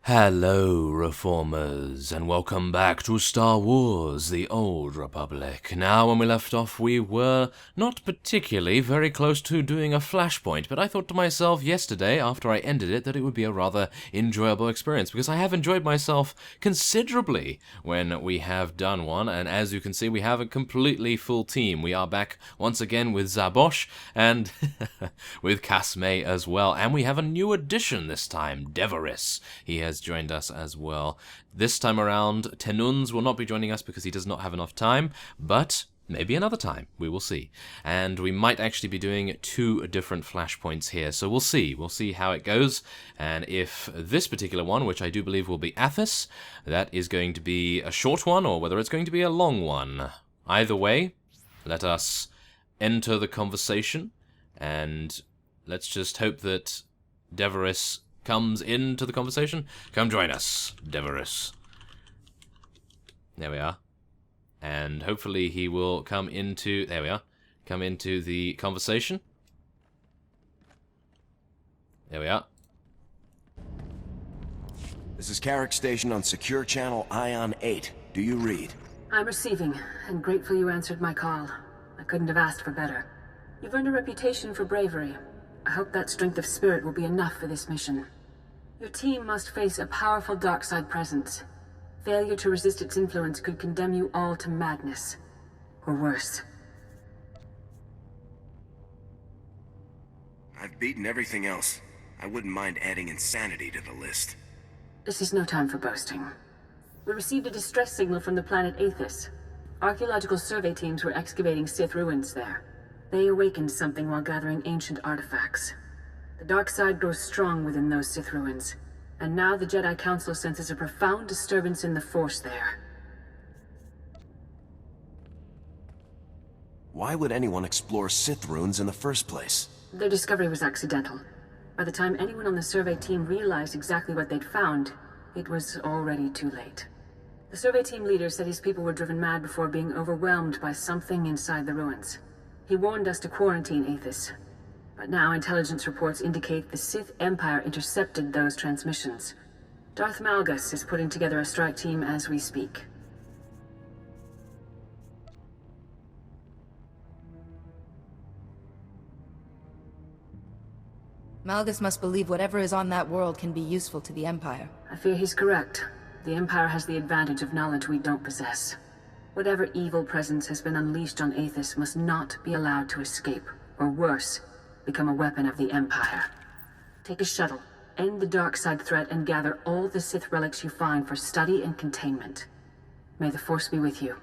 Hello, Reformers, and welcome back to Star Wars, The Old Republic. Now, when we left off, we were not particularly very close to doing a Flashpoint, but I thought to myself yesterday, after I ended it, that it would be a rather enjoyable experience, because I have enjoyed myself considerably when we have done one, and as you can see, we have a completely full team. We are back once again with Zabosh, and with Casme as well, and we have a new addition this time, Deveris. He has joined us as well. This time around, Tenuns will not be joining us because he does not have enough time, but maybe another time. We will see. And we might actually be doing 2 different flashpoints here, so we'll see. We'll see how it goes, and if this particular one, which I do believe will be Athiss, that is going to be a short one, or whether it's going to be a long one. Either way, let us enter the conversation, and let's just hope that Deveris comes into the conversation. Come join us, Deveris. There we are. And hopefully he will come into... There we are. Come into the conversation. There we are. This is Carrick Station on Secure Channel Ion 8. Do you read? I'm receiving, and grateful you answered my call. I couldn't have asked for better. You've earned a reputation for bravery. I hope that strength of spirit will be enough for this mission. Your team must face a powerful dark side presence. Failure to resist its influence could condemn you all to madness. Or worse. I've beaten everything else. I wouldn't mind adding insanity to the list. This is no time for boasting. We received a distress signal from the planet Athiss. Archaeological survey teams were excavating Sith ruins there. They awakened something while gathering ancient artifacts. The dark side grows strong within those Sith ruins, and now the Jedi Council senses a profound disturbance in the Force there. Why would anyone explore Sith ruins in the first place? Their discovery was accidental. By the time anyone on the survey team realized exactly what they'd found, it was already too late. The survey team leader said his people were driven mad before being overwhelmed by something inside the ruins. He warned us to quarantine Athiss. But now intelligence reports indicate the Sith Empire intercepted those transmissions. Darth Malgus is putting together a strike team as we speak. Malgus must believe whatever is on that world can be useful to the Empire. I fear he's correct. The Empire has the advantage of knowledge we don't possess. Whatever evil presence has been unleashed on Athiss must not be allowed to escape, or worse, become a weapon of the Empire. Take a shuttle, end the dark side threat, and gather all the Sith relics you find for study and containment. May the Force be with you.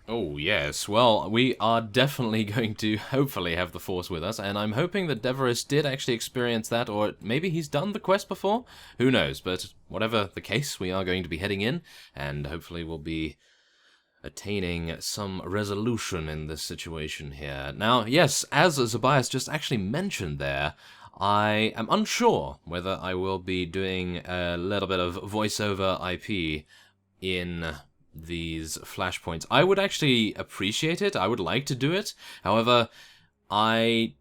Oh, yes. Well, we are definitely going to hopefully have the Force with us, and I'm hoping that Deveris did actually experience that, or maybe he's done the quest before? Who knows, but whatever the case, we are going to be heading in, and hopefully we'll be attaining some resolution in this situation here. Now, yes, as Zabias just actually mentioned there, I am unsure whether I will be doing a little bit of voiceover IP in these flashpoints. I would actually appreciate it. I would like to do it. However, I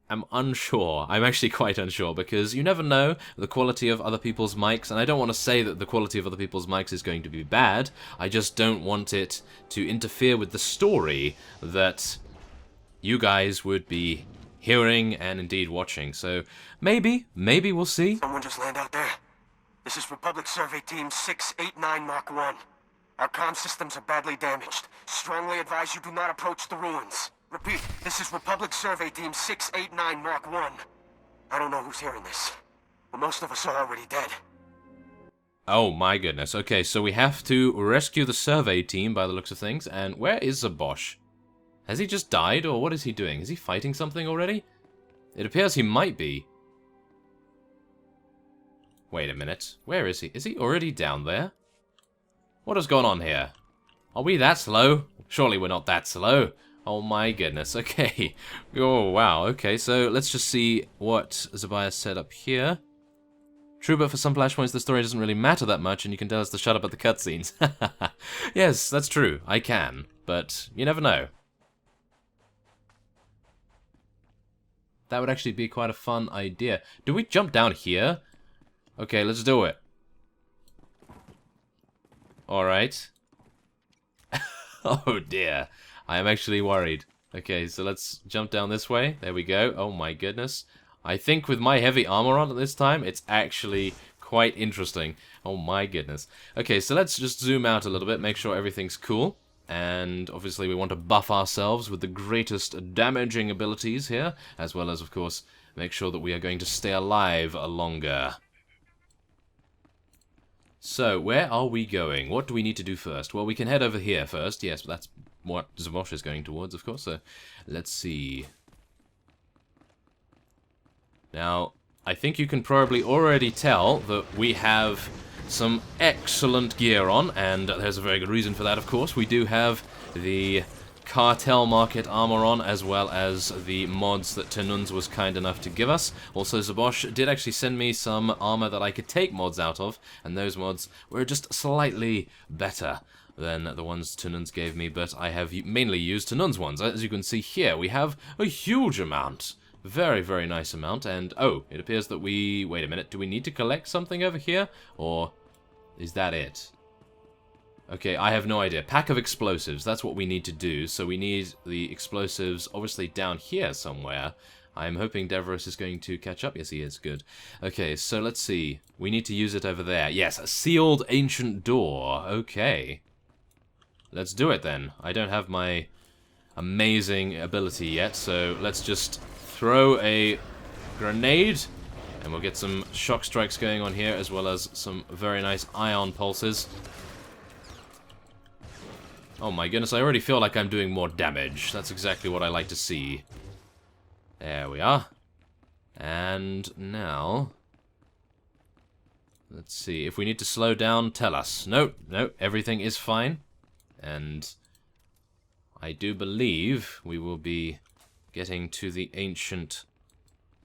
am unsure. I'm actually quite unsure, because you never know the quality of other people's mics, and I don't want to say that the quality of other people's mics is going to be bad. I just don't want it to interfere with the story that you guys would be hearing and indeed watching. So maybe we'll see. Someone just land out there. This is Republic Survey Team 689 Mark 1. Our comm systems are badly damaged. Strongly advise you do not approach the ruins. Repeat, this is Republic Survey Team 689 Mark 1. I don't know who's hearing this, but most of us are already dead. Oh my goodness. Okay, so we have to rescue the survey team by the looks of things, and where is Zabosh? Has he just died, or what is he doing? Is he fighting something already? It appears he might be. Wait a minute. Where is he? Is he already down there? What has gone on here? Are we that slow? Surely we're not that slow. Oh my goodness, okay. Oh wow, okay, so let's just see what Zabias said up here. True, but for some flashpoints the story doesn't really matter that much, and you can tell us to shut up at the cutscenes. Yes, that's true, I can, but you never know. That would actually be quite a fun idea. Do we jump down here? Okay, let's do it. Alright. Oh dear. I am actually worried. Okay, so let's jump down this way. There we go. Oh my goodness. I think with my heavy armor on at this time, it's actually quite interesting. Oh my goodness. Okay, so let's just zoom out a little bit, make sure everything's cool. And obviously we want to buff ourselves with the greatest damaging abilities here, as well as, of course, make sure that we are going to stay alive longer. So, where are we going? What do we need to do first? Well, we can head over here first. Yes, that's what Zabosh is going towards, of course. So, let's see. Now, I think you can probably already tell that we have some excellent gear on, and there's a very good reason for that, of course. We do have the Cartel Market armor on, as well as the mods that Tenunz was kind enough to give us. Also, Zabosh did actually send me some armor that I could take mods out of, and those mods were just slightly better than the ones Tenunz gave me, but I have mainly used Tenunz ones. As you can see here, we have a huge amount. Very, very nice amount, and oh, it appears that we... Wait a minute, do we need to collect something over here, or is that it? Okay, I have no idea. Pack of explosives, that's what we need to do. So we need the explosives, obviously, down here somewhere. I'm hoping Devros is going to catch up. Yes, he is. Good. Okay, so let's see. We need to use it over there. Yes, a sealed ancient door. Okay. Let's do it then. I don't have my amazing ability yet, so let's just throw a grenade, and we'll get some shock strikes going on here, as well as some very nice ion pulses. Oh my goodness, I already feel like I'm doing more damage. That's exactly what I like to see. There we are. And now... let's see, if we need to slow down, tell us. No, everything is fine. And I do believe we will be getting to the ancient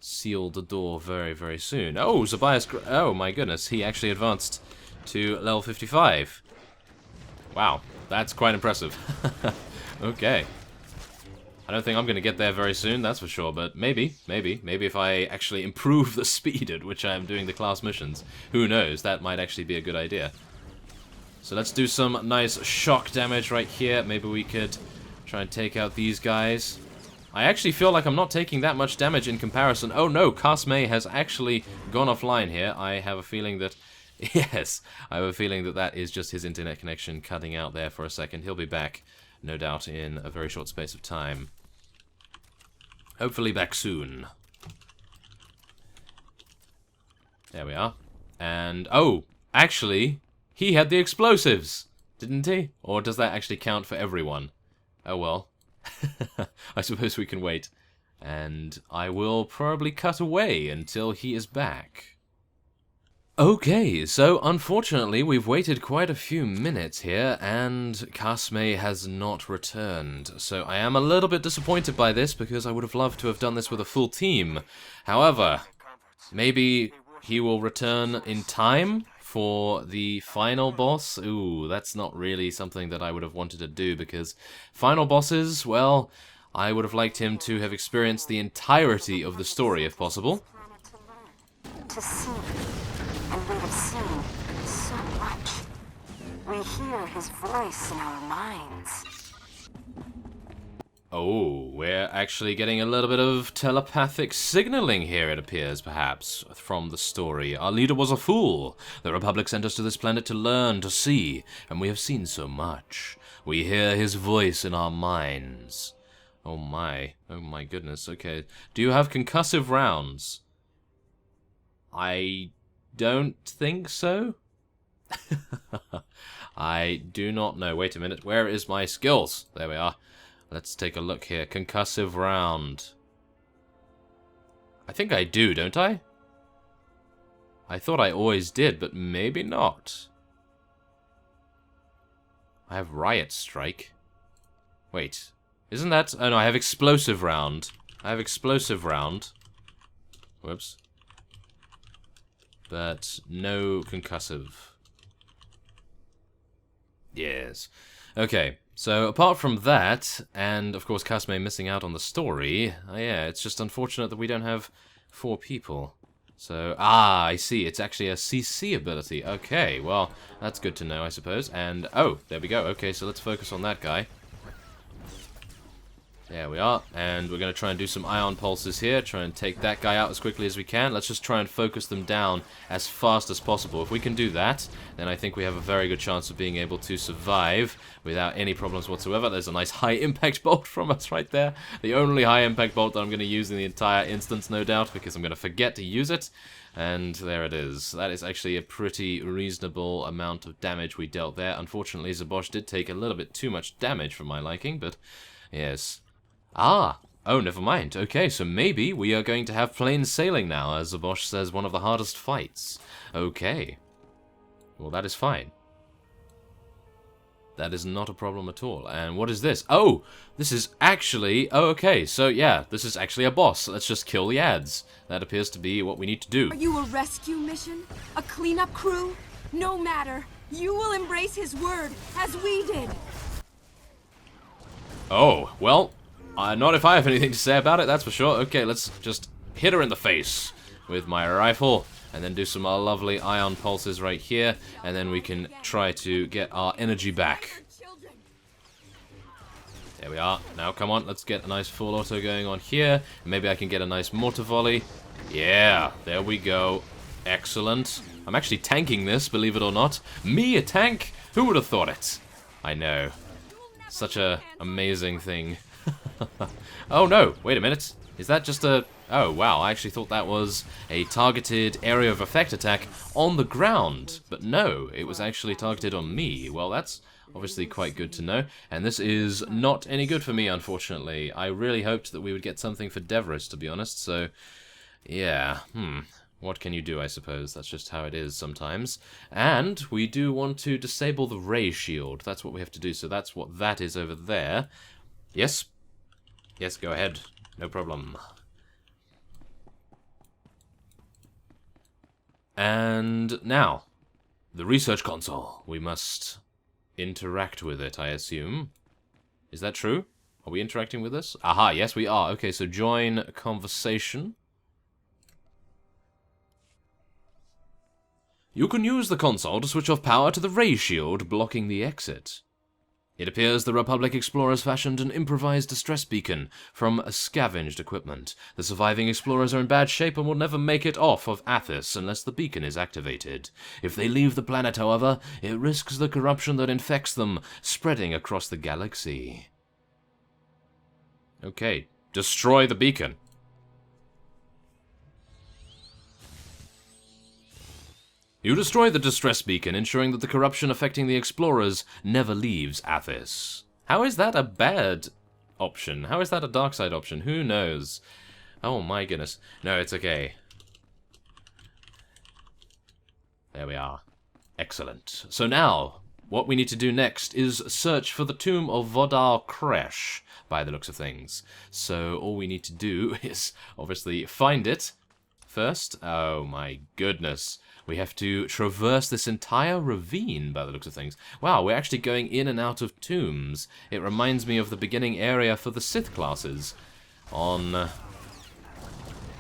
sealed door very, very soon. Oh, Zabias... oh my goodness, he actually advanced to level 55. Wow. That's quite impressive. Okay. I don't think I'm going to get there very soon, that's for sure, but maybe if I actually improve the speed at which I am doing the class missions, who knows, that might actually be a good idea. So let's do some nice shock damage right here. Maybe we could try and take out these guys. I actually feel like I'm not taking that much damage in comparison. Oh no, Casme has actually gone offline here. I have a feeling that... yes, I have a feeling that that is just his internet connection cutting out there for a second. He'll be back, no doubt, in a very short space of time. Hopefully back soon. There we are. And, oh, actually, he had the explosives, didn't he? Or does that actually count for everyone? Oh well. I suppose we can wait. And I will probably cut away until he is back. Okay, so unfortunately we've waited quite a few minutes here, and Casme has not returned. So I am a little bit disappointed by this, because I would have loved to have done this with a full team. However, maybe he will return in time for the final boss. Ooh, that's not really something that I would have wanted to do, because final bosses, well, I would have liked him to have experienced the entirety of the story if possible. To see. And we have seen so much. We hear his voice in our minds. Oh, we're actually getting a little bit of telepathic signaling here, it appears, perhaps, from the story. Our leader was a fool. The Republic sent us to this planet to learn, to see, and we have seen so much. We hear his voice in our minds. Oh my goodness, okay. Do you have concussive rounds? I don't think so. I do not know. Wait a minute. Where is my skills? There we are. Let's take a look here. Concussive round. I think I do, don't I? I thought I always did, but maybe not. I have Riot Strike. Wait. Isn't that... oh no, I have Explosive Round. I have Explosive Round. Whoops. But no concussive. Yes. Okay, So apart from that, and of course Kasme missing out on the story, yeah, it's just unfortunate that we don't have 4 people. So, I see, it's actually a CC ability. Okay, well, that's good to know, I suppose. And, oh, there we go. Okay, so let's focus on that guy. There we are, and we're going to try and do some ion pulses here, try and take that guy out as quickly as we can. Let's just try and focus them down as fast as possible. If we can do that, then I think we have a very good chance of being able to survive without any problems whatsoever. There's a nice high-impact bolt from us right there. The only high-impact bolt that I'm going to use in the entire instance, no doubt, because I'm going to forget to use it. And there it is. That is actually a pretty reasonable amount of damage we dealt there. Unfortunately, Zabosh did take a little bit too much damage for my liking, but yes. Ah! Oh, never mind. Okay, so maybe we are going to have plain sailing now, as Zabosh says, one of the hardest fights. Okay. Well, that is fine. That is not a problem at all. And what is this? Oh! This is actually... Oh, okay, so yeah, this is actually a boss. Let's just kill the ads. That appears to be what we need to do. Are you a rescue mission? A cleanup crew? No matter. You will embrace his word, as we did. Oh, well... not if I have anything to say about it, that's for sure. Okay, let's just hit her in the face with my rifle, and then do some lovely ion pulses right here, and then we can try to get our energy back. There we are. Now, come on, let's get a nice full auto going on here. Maybe I can get a nice mortar volley. Yeah, there we go. Excellent. I'm actually tanking this, believe it or not. Me, a tank? Who would have thought it? I know. Such a amazing thing. Oh no, wait a minute. Is that just a... Oh wow, I actually thought that was a targeted area of effect attack on the ground. But no, it was actually targeted on me. Well, that's obviously quite good to know. And this is not any good for me, unfortunately. I really hoped that we would get something for Deverous, to be honest. So, yeah, what can you do, I suppose? That's just how it is sometimes. And we do want to disable the ray shield. That's what we have to do. So that's what that is over there. Yes? Yes, go ahead. No problem. And now, the research console. We must interact with it, I assume. Is that true? Are we interacting with this? Aha, yes we are. Okay, so join conversation. You can use the console to switch off power to the ray shield, blocking the exit. It appears the Republic explorers fashioned an improvised distress beacon from scavenged equipment. The surviving explorers are in bad shape and will never make it off of Athiss unless the beacon is activated. If they leave the planet, however, it risks the corruption that infects them spreading across the galaxy. Okay, destroy the beacon. You destroy the distress beacon, ensuring that the corruption affecting the explorers never leaves Athiss. How is that a bad option? How is that a dark side option? Who knows? Oh my goodness. No, it's okay. There we are. Excellent. So now, what we need to do next is search for the tomb of Vodar Kresh, by the looks of things. So all we need to do is obviously find it first. Oh my goodness. We have to traverse this entire ravine, by the looks of things. Wow, we're actually going in and out of tombs. It reminds me of the beginning area for the Sith classes on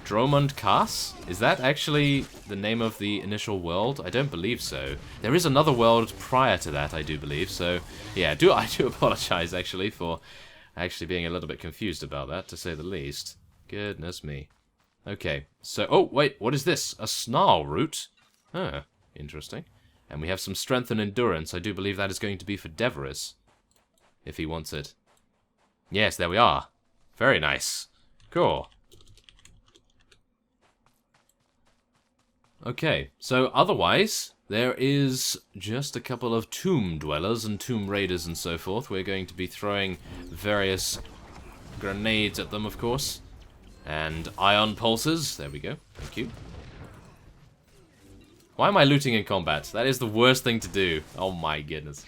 Dromund Kaas? Is that actually the name of the initial world? I don't believe so. There is another world prior to that, I do believe. So, yeah, I do apologize, actually, for actually being a little bit confused about that, to say the least. Goodness me. Okay, so... Oh, wait, what is this? A snarl root? Huh, interesting. And we have some strength and endurance. I do believe that is going to be for Deverous, if he wants it. Yes, there we are. Very nice. Cool. Okay, so otherwise, there is just a couple of tomb dwellers and tomb raiders and so forth. We're going to be throwing various grenades at them, of course. And ion pulses. There we go. Thank you. Why am I looting in combat? That is the worst thing to do. Oh my goodness.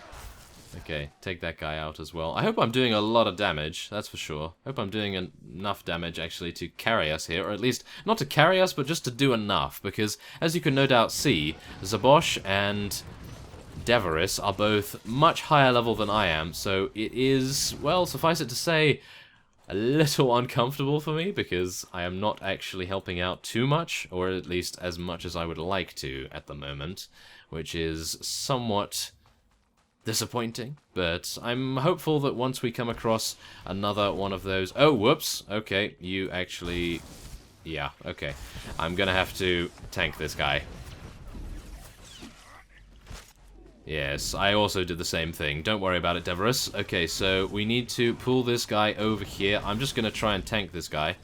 Okay, take that guy out as well. I hope I'm doing a lot of damage, that's for sure. I hope I'm doing enough damage, actually, to carry us here. Or at least, not to carry us, but just to do enough. Because, as you can no doubt see, Zabosh and Deveris are both much higher level than I am, so it is, well, suffice it to say, a little uncomfortable for me, because I am not actually helping out too much, or at least as much as I would like to at the moment, which is somewhat disappointing, but I'm hopeful that once we come across another one of those... Oh, whoops! Okay, you actually... Yeah, okay. I'm gonna have to tank this guy. Yes, I also did the same thing. Don't worry about it, Deveris. Okay, so we need to pull this guy over here. I'm just gonna try and tank this guy,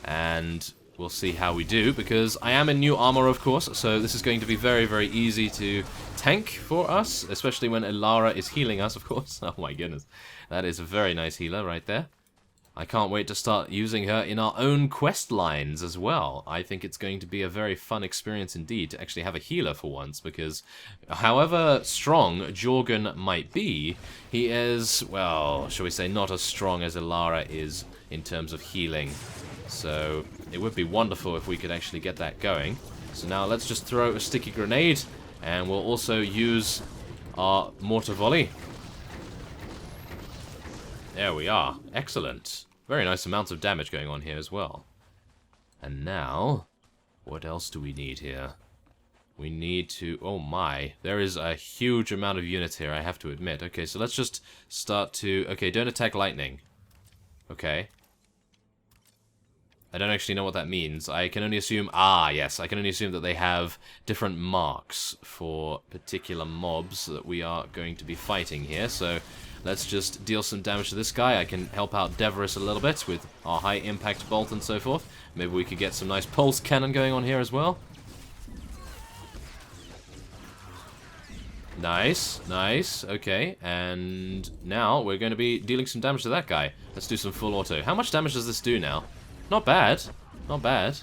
and we'll see how we do, because I am in new armor, of course, so this is going to be very, very easy to tank for us, especially when Elara is healing us, of course. Oh my goodness. That is a very nice healer right there. I can't wait to start using her in our own quest lines as well. I think it's going to be a very fun experience indeed to actually have a healer for once, because however strong Jorgen might be, he is, well, shall we say, not as strong as Elara is in terms of healing. So it would be wonderful if we could actually get that going. So now let's just throw a sticky grenade, and we'll also use our mortar volley. There we are. Excellent. Very nice amounts of damage going on here as well. And now, what else do we need here? We need to... Oh my. There is a huge amount of units here, I have to admit. Okay, so let's just start to... Okay, don't attack lightning. Okay. I don't actually know what that means. I can only assume... Ah, yes. I can only assume that they have different marks for particular mobs that we are going to be fighting here. So let's just deal some damage to this guy. I can help out Deveris a little bit with our high impact bolt and so forth. Maybe we could get some nice pulse cannon going on here as well. Nice, nice. Okay, and now we're going to be dealing some damage to that guy. Let's do some full auto. How much damage does this do now? Not bad. Not bad.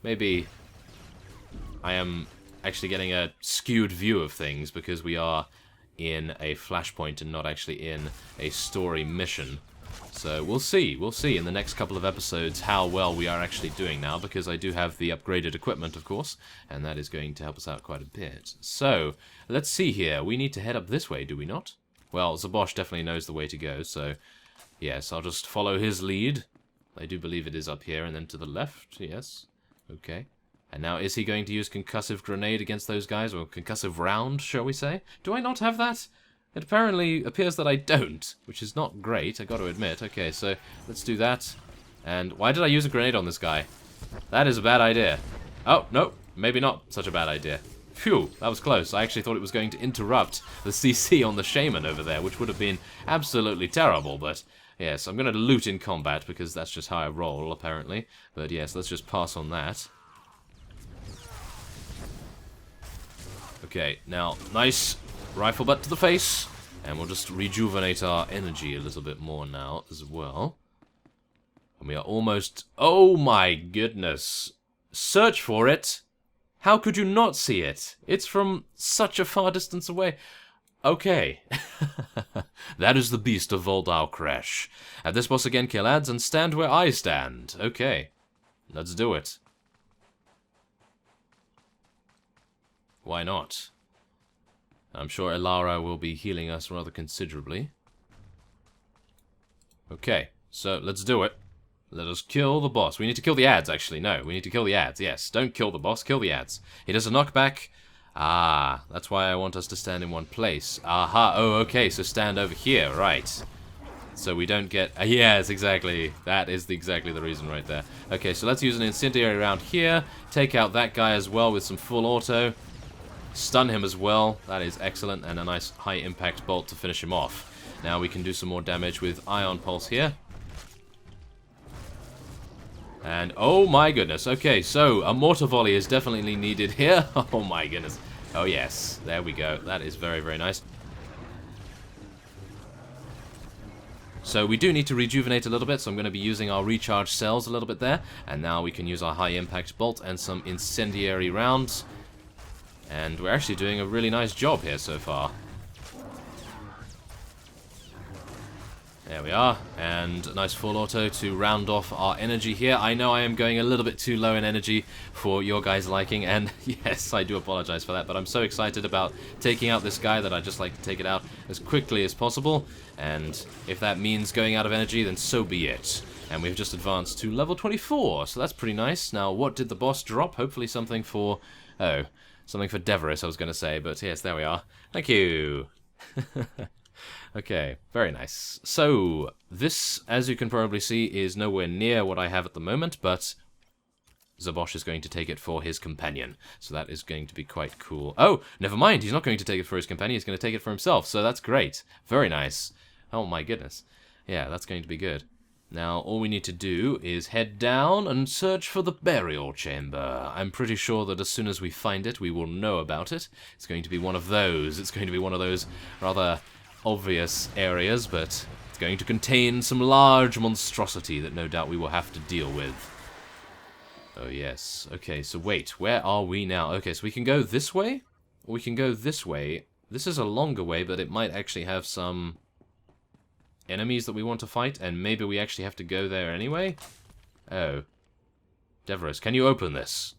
Maybe I am actually getting a skewed view of things because we are in a Flashpoint and not actually in a story mission. So we'll see. We'll see in the next couple of episodes how well we are actually doing now, because I do have the upgraded equipment, of course, and that is going to help us out quite a bit. So let's see here. We need to head up this way, do we not? Well, Zabosh definitely knows the way to go, so yes, I'll just follow his lead. I do believe it is up here and then to the left, yes. Okay. And now is he going to use concussive grenade against those guys, or concussive round, shall we say? Do I not have that? It apparently appears that I don't, which is not great, I got to admit. Okay, so let's do that. And why did I use a grenade on this guy? That is a bad idea. Oh, no, maybe not such a bad idea. Phew, that was close. I actually thought it was going to interrupt the CC on the shaman over there, which would have been absolutely terrible, but yes, I'm going to loot in combat because that's just how I roll, apparently. But yes, let's just pass on that. Okay, now, nice rifle butt to the face, and we'll just rejuvenate our energy a little bit more now as well. And we are almost... Oh my goodness! Search for it! How could you not see it? It's from such a far distance away. Okay. That is the beast of Voldau Crash. At this boss again, kill ads and stand where I stand. Okay. Let's do it. Why not? I'm sure Elara will be healing us rather considerably. Okay, so let's do it. Let us kill the boss. We need to kill the ads, actually. No, we need to kill the ads. Yes, don't kill the boss, kill the ads. He does a knockback. Ah, that's why I want us to stand in one place. Aha, oh, okay, so stand over here, right. So we don't get... yes, exactly. That is exactly the reason right there. Okay, so let's use an incendiary round here. Take out that guy as well with some full auto. Stun him as well. That is excellent. And a nice high impact bolt to finish him off. Now we can do some more damage with Ion Pulse here. And oh my goodness. Okay, so a mortar volley is definitely needed here. Oh my goodness. Oh yes. There we go. That is very, very nice. So we do need to rejuvenate a little bit, so I'm going to be using our recharge cells a little bit there. And now we can use our high impact bolt and some incendiary rounds. And we're actually doing a really nice job here so far. There we are, and a nice full auto to round off our energy here. I know I am going a little bit too low in energy for your guys' liking, and yes, I do apologize for that, but I'm so excited about taking out this guy that I just like to take it out as quickly as possible, and if that means going out of energy, then so be it. And we've just advanced to level 24, so that's pretty nice. Now, what did the boss drop? Hopefully something for... oh, something for Deveris, I was going to say, but yes, there we are. Thank you! Okay, very nice. So, this, as you can probably see, is nowhere near what I have at the moment, but Zabosh is going to take it for his companion. So that is going to be quite cool. Oh, never mind, he's not going to take it for his companion, he's going to take it for himself, so that's great. Very nice. Oh my goodness. Yeah, that's going to be good. Now, all we need to do is head down and search for the burial chamber. I'm pretty sure that as soon as we find it, we will know about it. It's going to be one of those. It's going to be one of those rather obvious areas, but it's going to contain some large monstrosity that no doubt we will have to deal with. Oh yes. Okay, so wait, where are we now? Okay, so we can go this way, or we can go this way. This is a longer way, but it might actually have some enemies that we want to fight, and maybe we actually have to go there anyway? Oh. Deveris, can you open this?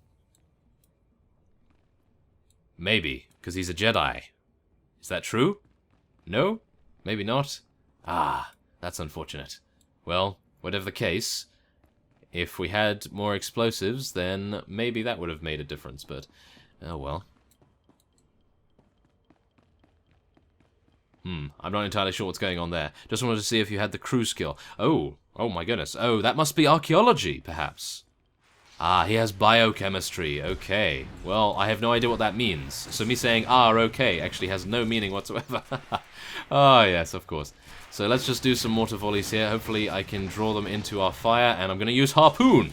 Maybe, because he's a Jedi. Is that true? No? Maybe not? Ah, that's unfortunate. Well, whatever the case, if we had more explosives, then maybe that would have made a difference, but oh well. I'm not entirely sure what's going on there. Just wanted to see if you had the crew skill. Oh my goodness. Oh, that must be archaeology, perhaps. Ah, he has biochemistry. Okay. Well, I have no idea what that means. So me saying, okay, actually has no meaning whatsoever. Ah, yes, of course. So let's just do some mortar volleys here. Hopefully I can draw them into our fire, and I'm going to use Harpoon.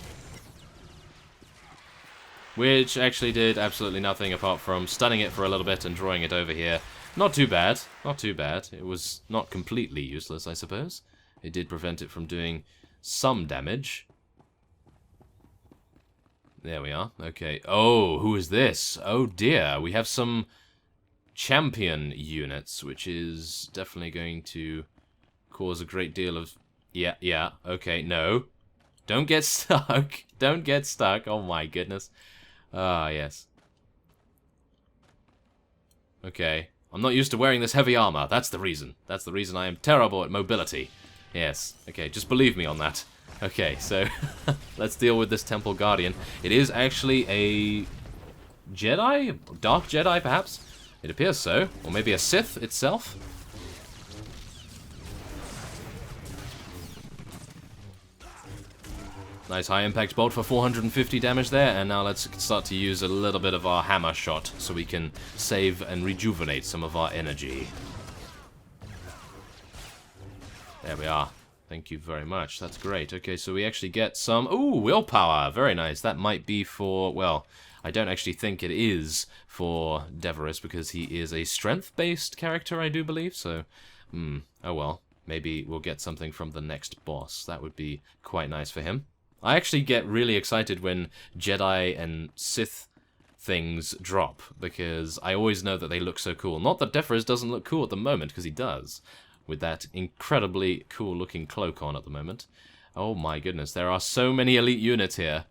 Which actually did absolutely nothing apart from stunning it for a little bit and drawing it over here. Not too bad. Not too bad. It was not completely useless, I suppose. It did prevent it from doing some damage. There we are. Okay. Oh, who is this? Oh dear. We have some champion units, which is definitely going to cause a great deal of... Yeah. Okay, no. Don't get stuck. Don't get stuck. Oh my goodness. Ah, yes. Okay. I'm not used to wearing this heavy armor. That's the reason. That's the reason I am terrible at mobility. Yes. Okay, just believe me on that. Okay, so let's deal with this Temple Guardian. It is actually a Jedi? Dark Jedi, perhaps? It appears so. Or maybe a Sith itself? Nice high impact bolt for 450 damage there, and now let's start to use a little bit of our hammer shot so we can save and rejuvenate some of our energy. There we are. Thank you very much. That's great. Okay, so we actually get some... ooh, willpower. Very nice. That might be for... well, I don't actually think it is for Deveris because he is a strength-based character, I do believe, so... oh well. Maybe we'll get something from the next boss. That would be quite nice for him. I actually get really excited when Jedi and Sith things drop, because I always know that they look so cool. Not that Deveris doesn't look cool at the moment, because he does, with that incredibly cool-looking cloak on at the moment. Oh my goodness, there are so many elite units here.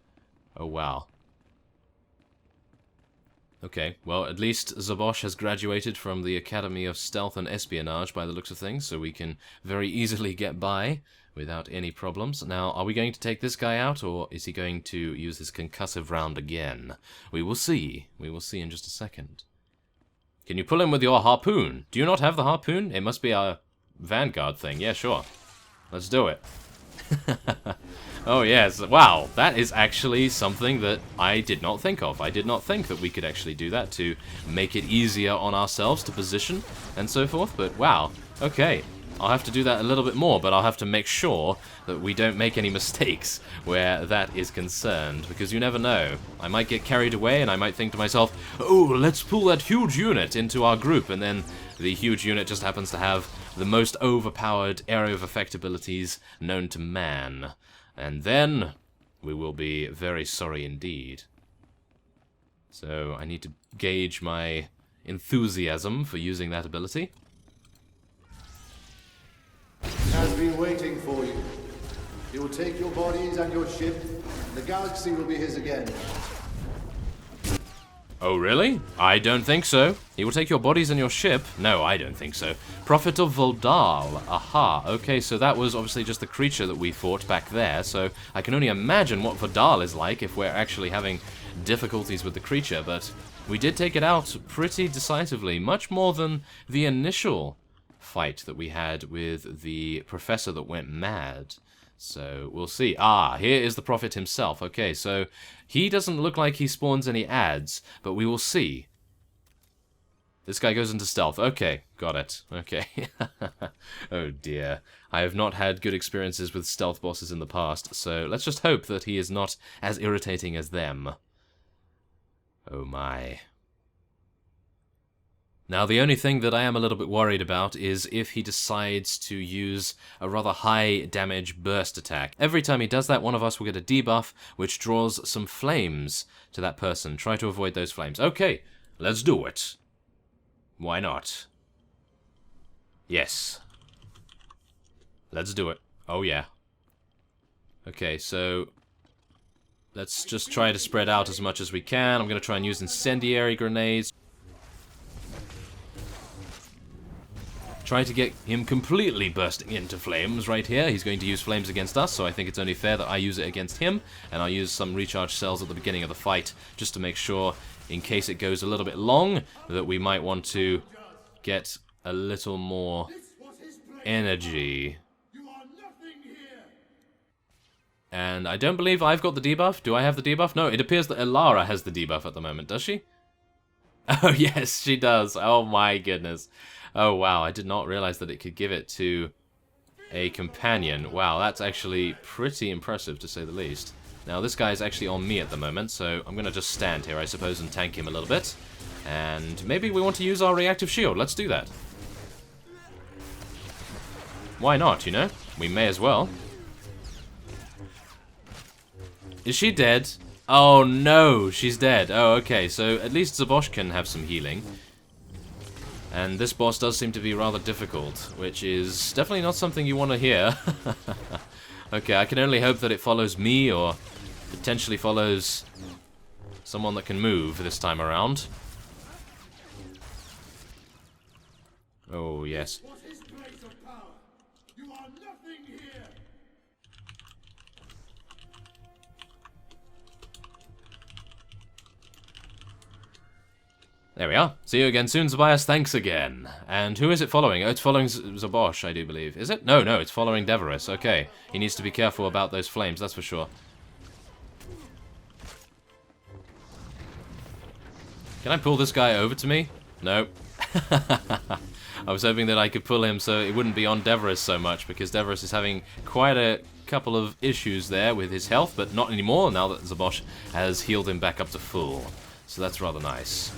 Oh wow. Okay, well, at least Zabosh has graduated from the Academy of Stealth and Espionage by the looks of things, so we can very easily get by without any problems. Now, are we going to take this guy out, or is he going to use his concussive round again? We will see. We will see in just a second. Can you pull him with your harpoon? Do you not have the harpoon? It must be a Vanguard thing. Yeah, sure. Let's do it. Oh, yes. Wow, that is actually something that I did not think of. I did not think that we could actually do that to make it easier on ourselves to position and so forth, but wow. Okay. I'll have to do that a little bit more, but I'll have to make sure that we don't make any mistakes where that is concerned, because you never know. I might get carried away and I might think to myself, oh, let's pull that huge unit into our group, and then the huge unit just happens to have the most overpowered area of effect abilities known to man. And then we will be very sorry indeed. So I need to gauge my enthusiasm for using that ability. has been waiting for you. He will take your bodies and your ship, and the galaxy will be his again. Oh, really? I don't think so. He will take your bodies and your ship? No, I don't think so. Prophet of Voldal. Aha. Okay, so that was obviously just the creature that we fought back there, so I can only imagine what Voldal is like if we're actually having difficulties with the creature, but we did take it out pretty decisively, much more than the initial fight that we had with the professor that went mad. So, we'll see. Ah, here is the Prophet himself. Okay, so he doesn't look like he spawns any ads, but we will see. This guy goes into stealth. Okay, got it. Okay. Oh dear. I have not had good experiences with stealth bosses in the past, so let's just hope that he is not as irritating as them. Oh my. Now, the only thing that I am a little bit worried about is if he decides to use a rather high damage burst attack. Every time he does that, one of us will get a debuff, which draws some flames to that person. Try to avoid those flames. Okay, let's do it. Why not? Yes. Let's do it. Oh, yeah. Okay, so let's just try to spread out as much as we can. I'm going to try and use incendiary grenades. Try to get him completely bursting into flames right here. He's going to use flames against us, so I think it's only fair that I use it against him. And I'll use some recharge cells at the beginning of the fight, just to make sure, in case it goes a little bit long, that we might want to get a little more energy. And I don't believe I've got the debuff. Do I have the debuff? No, it appears that Elara has the debuff at the moment, does she? Oh, yes, she does. Oh, my goodness. Oh, wow, I did not realize that it could give it to a companion. Wow, that's actually pretty impressive, to say the least. Now, this guy is actually on me at the moment, so I'm going to just stand here, I suppose, and tank him a little bit. And maybe we want to use our reactive shield. Let's do that. Why not, you know? We may as well. Is she dead? Oh, no, she's dead. Oh, okay, so at least Zabosh can have some healing. And this boss does seem to be rather difficult, which is definitely not something you want to hear. Okay, I can only hope that it follows me, or potentially follows someone that can move this time around. Oh, yes. There we are. See you again soon, Zabias. Thanks again. And who is it following? Oh, it's following Zabosh, I do believe. Is it? No, it's following Deverus. Okay. He needs to be careful about those flames, that's for sure. Can I pull this guy over to me? No. I was hoping that I could pull him so it wouldn't be on Deverus so much, because Deverus is having quite a couple of issues there with his health, but not anymore now that Zabosh has healed him back up to full. So that's rather nice.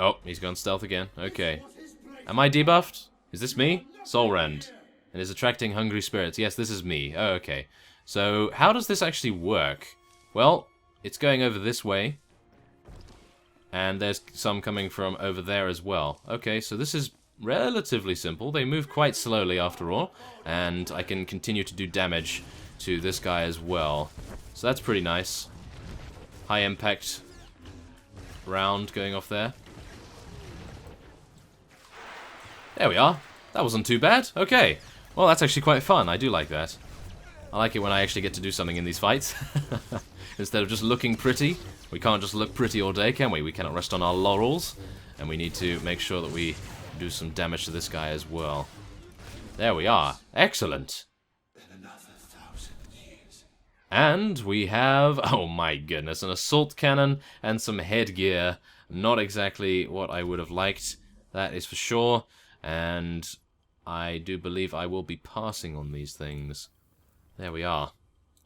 Oh, he's gone stealth again. Okay. Am I debuffed? Is this me? Soul Rend. And is attracting hungry spirits. Yes, this is me. Oh, okay. So, how does this actually work? Well, it's going over this way. And there's some coming from over there as well. Okay, so this is relatively simple. They move quite slowly after all. And I can continue to do damage to this guy as well. So that's pretty nice. High impact round going off there. There we are. That wasn't too bad. Okay. Well, that's actually quite fun. I do like that. I like it when I actually get to do something in these fights. Instead of just looking pretty. We can't just look pretty all day, can we? We cannot rest on our laurels. And we need to make sure that we do some damage to this guy as well. There we are. Excellent. And we have, oh my goodness, an assault cannon and some headgear. Not exactly what I would have liked, that is for sure. And I do believe I will be passing on these things. There we are.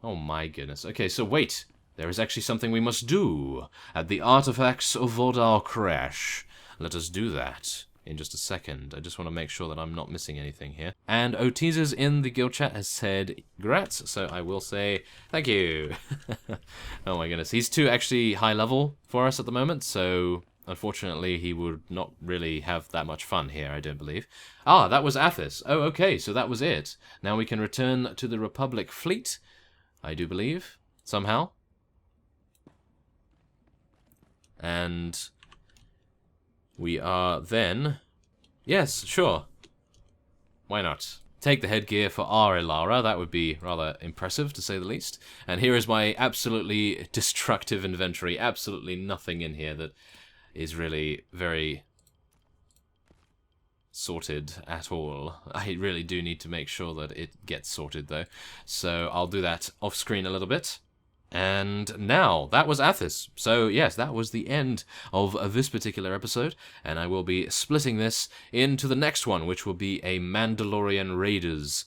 Oh my goodness. Okay, so wait. There is actually something we must do at the Artifacts of Vodal Crash. Let us do that in just a second. I just want to make sure that I'm not missing anything here. And Oteasers in the guild chat has said grats, so I will say thank you. Oh my goodness. He's too actually high level for us at the moment, so unfortunately, he would not really have that much fun here, I don't believe. Ah, that was Athiss. Oh, okay, so that was it. Now we can return to the Republic fleet, I do believe, somehow. And we are then... Yes, sure. Why not? Take the headgear for our Ilara. That would be rather impressive, to say the least. And here is my absolutely destructive inventory. Absolutely nothing in here that is really very sorted at all. I really do need to make sure that it gets sorted, though. So I'll do that off-screen a little bit. And now, that was Athiss. So yes, that was the end of this particular episode, and I will be splitting this into the next one, which will be a Mandalorian Raiders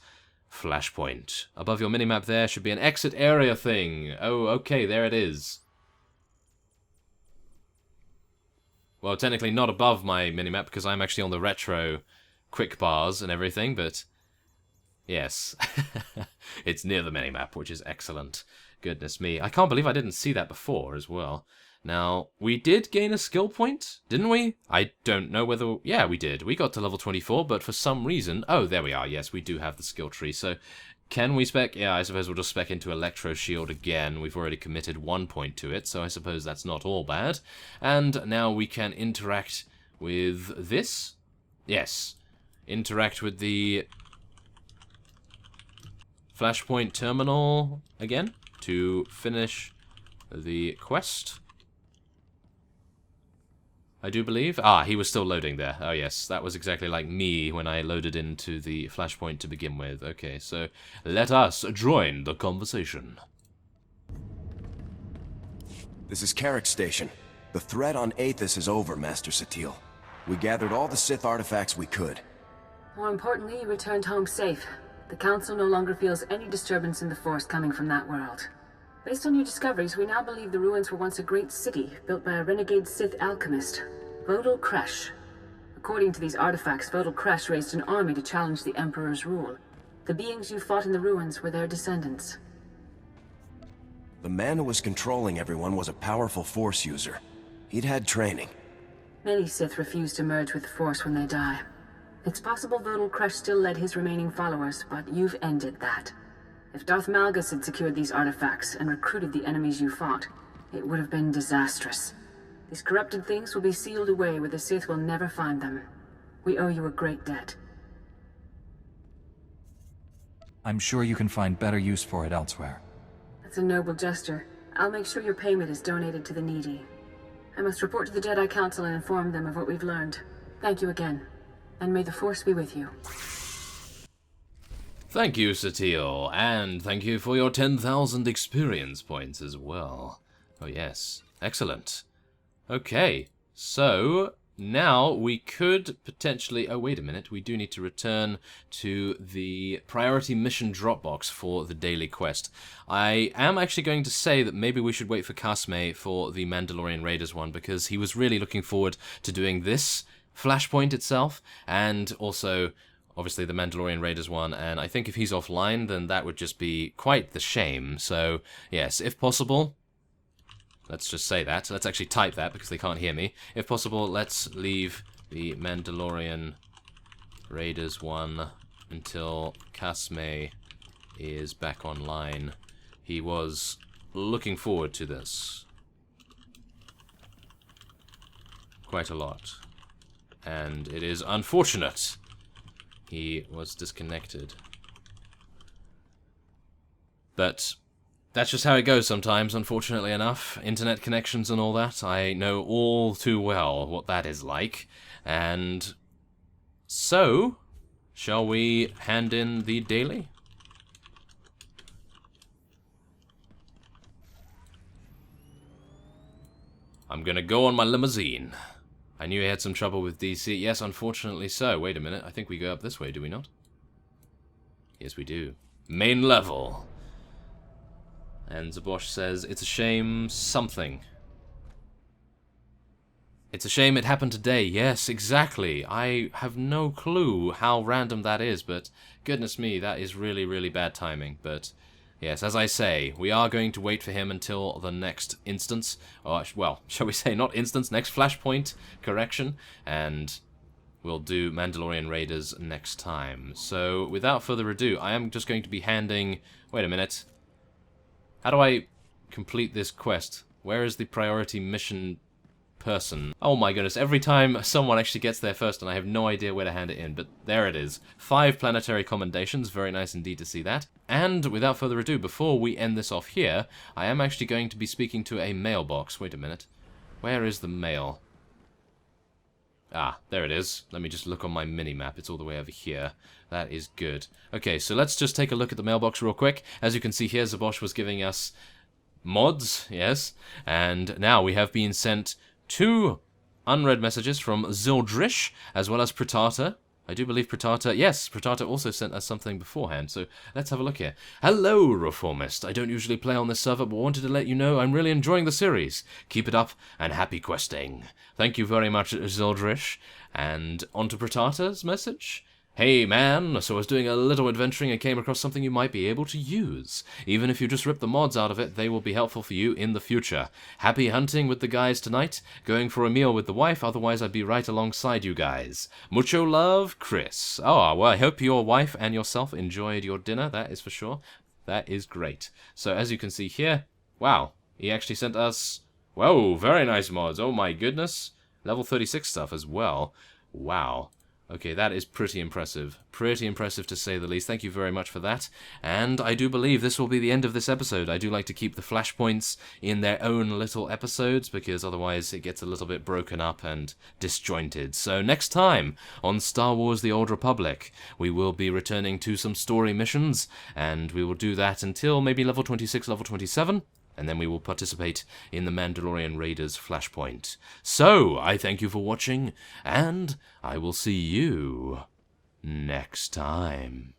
Flashpoint. Above your minimap there should be an exit area thing. Oh, okay, there it is. Well, technically not above my minimap, because I'm actually on the retro quick bars and everything, but yes. It's near the minimap, which is excellent. Goodness me. I can't believe I didn't see that before as well. Now, we did gain a skill point, didn't we? I don't know whether... Yeah, we did. We got to level 24, but for some reason... Oh, there we are. Yes, we do have the skill tree. So, can we spec... Yeah, I suppose we'll just spec into Electro Shield again. We've already committed 1 point to it, so I suppose that's not all bad. And now we can interact with this. Yes. Interact with the Flashpoint terminal again to finish the quest, I do believe. Ah, he was still loading there. Oh yes, that was exactly like me when I loaded into the Flashpoint to begin with. Okay, so let us join the conversation. This is Carrick's station. The threat on Athiss is over, Master Satil. We gathered all the Sith artifacts we could. More importantly, you returned home safe. The Council no longer feels any disturbance in the Force coming from that world. Based on your discoveries, we now believe the ruins were once a great city, built by a renegade Sith alchemist, Vodal Kresh. According to these artifacts, Vodal Kresh raised an army to challenge the Emperor's rule. The beings you fought in the ruins were their descendants. The man who was controlling everyone was a powerful Force user. He'd had training. Many Sith refuse to merge with the Force when they die. It's possible Vodal Kresh still led his remaining followers, but you've ended that. If Darth Malgus had secured these artifacts and recruited the enemies you fought, it would have been disastrous. These corrupted things will be sealed away where the Sith will never find them. We owe you a great debt. I'm sure you can find better use for it elsewhere. That's a noble gesture. I'll make sure your payment is donated to the needy. I must report to the Jedi Council and inform them of what we've learned. Thank you again, and may the Force be with you. Thank you, Satil, and thank you for your 10,000 experience points as well. Oh yes, excellent. Okay, so now we could potentially... Oh, wait a minute, we do need to return to the priority mission Dropbox for the daily quest. I am actually going to say that maybe we should wait for Casme for the Mandalorian Raiders one, because he was really looking forward to doing this Flashpoint itself, and also... obviously the Mandalorian Raiders one, and I think if he's offline, then that would just be quite the shame. So, yes, if possible, let's just say that. Let's actually type that, because they can't hear me. If possible, let's leave the Mandalorian Raiders one until Casme is back online. He was looking forward to this quite a lot, and it is unfortunate he was disconnected. But that's just how it goes sometimes, unfortunately enough. Internet connections and all that. I know all too well what that is like. And so, shall we hand in the daily? I'm gonna go on my limousine. I knew he had some trouble with DC. Yes, unfortunately so. Wait a minute. I think we go up this way, do we not? Yes, we do. Main level. And Zabosh says, it's a shame something. It's a shame it happened today. Yes, exactly. I have no clue how random that is, but goodness me, that is really, really bad timing. But Yes, as I say, we are going to wait for him until the next instance, or, well, shall we say not instance, next Flashpoint correction, and we'll do Mandalorian Raiders next time. So, without further ado, I am just going to be handing... Wait a minute. How do I complete this quest? Where is the priority mission person? Oh my goodness, every time someone actually gets there first and I have no idea where to hand it in, but there it is. 5 planetary commendations, very nice indeed to see that. And without further ado, before we end this off here, I am actually going to be speaking to a mailbox. Wait a minute. Where is the mail? Ah, there it is. Let me just look on my mini-map. It's all the way over here. That is good. Okay, so let's just take a look at the mailbox real quick. As you can see here, Zabosh was giving us mods, yes, and now we have been sent 2 unread messages from Zildrish, as well as Pratata. I do believe Pratata... Yes, Pratata also sent us something beforehand, so let's have a look here. Hello, Reformist. I don't usually play on this server, but wanted to let you know I'm really enjoying the series. Keep it up, and happy questing. Thank you very much, Zildrish. And on to Pratata's message. Hey man, so I was doing a little adventuring and came across something you might be able to use. Even if you just rip the mods out of it, they will be helpful for you in the future. Happy hunting with the guys tonight. Going for a meal with the wife, otherwise I'd be right alongside you guys. Mucho love, Chris. Oh, well, I hope your wife and yourself enjoyed your dinner, that is for sure. That is great. So as you can see here, wow, he actually sent us, whoa, very nice mods. Oh my goodness. Level 36 stuff as well. Wow. Okay, that is pretty impressive. Pretty impressive to say the least. Thank you very much for that. And I do believe this will be the end of this episode. I do like to keep the flashpoints in their own little episodes, because otherwise it gets a little bit broken up and disjointed. So next time on Star Wars The Old Republic, we will be returning to some story missions, and we will do that until maybe level 26, level 27. And then we will participate in the Mandalorian Raiders Flashpoint. So, I thank you for watching, and I will see you next time.